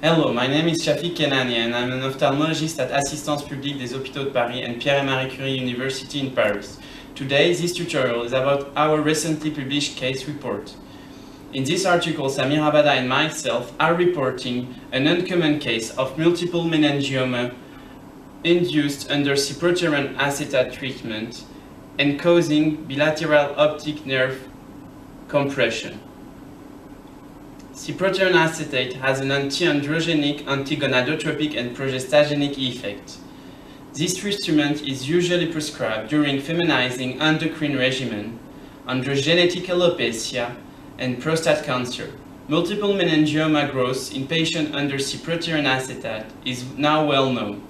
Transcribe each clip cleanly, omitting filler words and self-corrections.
Hello, my name is Chafik Keilani and I'm an ophthalmologist at Assistance Publique des Hôpitaux de Paris and Pierre et Marie Curie University in Paris. Today, this tutorial is about our recently published case report. In this article, Samir Abada and myself are reporting an uncommon case of multiple meningioma induced under Cyproterone acetate treatment and causing bilateral optic nerve compression. Cyproterone acetate has an anti-androgenic, anti-gonadotropic and progestagenic effect. This treatment is usually prescribed during feminizing endocrine regimen, androgenetic alopecia, and prostate cancer. Multiple meningioma growth in patients under Cyproterone acetate is now well known.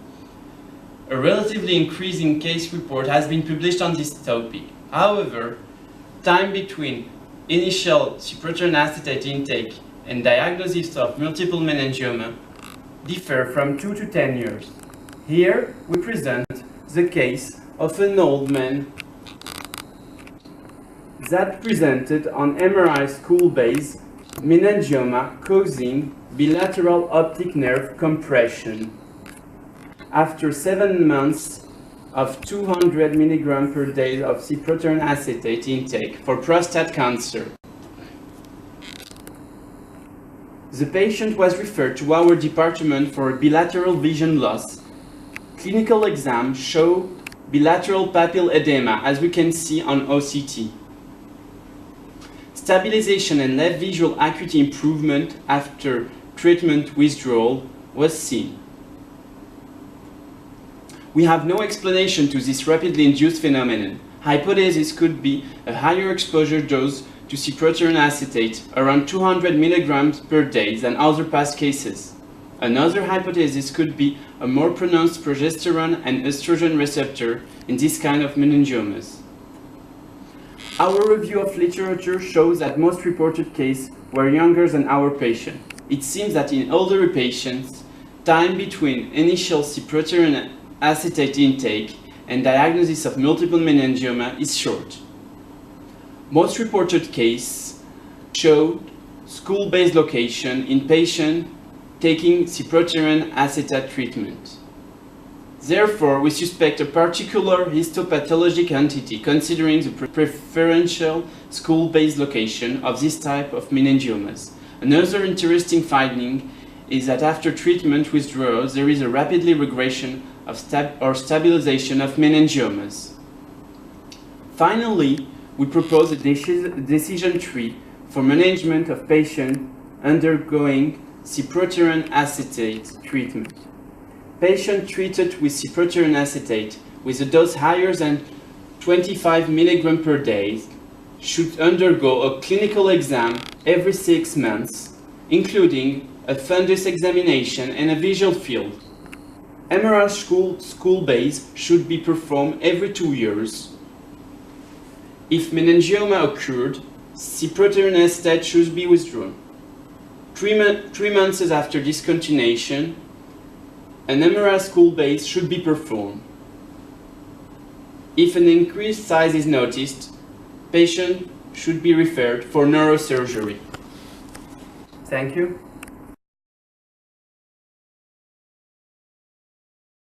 A relatively increasing case report has been published on this topic. However, time between initial Cyproterone acetate intake and diagnosis of multiple meningioma differ from 2 to 10 years. Here we present the case of an old man that presented on MRI school-based meningioma causing bilateral optic nerve compression after 7 months of 200 mg per day of Cyproterone acetate intake for prostate cancer. The patient was referred to our department for bilateral vision loss. Clinical exams show bilateral papilla edema, as we can see on OCT. Stabilization and left visual acuity improvement after treatment withdrawal was seen. We have no explanation to this rapidly induced phenomenon. Hypothesis could be a higher exposure dose to Cyproterone acetate, around 200 mg per day than other past cases. Another hypothesis could be a more pronounced progesterone and estrogen receptor in this kind of meningiomas. Our review of literature shows that most reported cases were younger than our patient. It seems that in older patients, time between initial Cyproterone acetate intake and diagnosis of multiple meningioma is short. Most reported cases showed school-based location in patients taking Cyproterone acetate treatment. Therefore, we suspect a particular histopathologic entity considering the preferential school-based location of this type of meningiomas. Another interesting finding is that after treatment withdrawal, there is a rapidly regression of stabilization of meningiomas. Finally, we propose a decision tree for management of patients undergoing Cyproterone acetate treatment. Patients treated with Cyproterone acetate with a dose higher than 25 mg per day should undergo a clinical exam every 6 months, including a fundus examination and a visual field. MRI school-based should be performed every 2 years. If meningioma occurred, Cyproterone acetate should be withdrawn. 3 months after discontinuation, an MRI school-based should be performed. If an increased size is noticed, patient should be referred for neurosurgery. Thank you.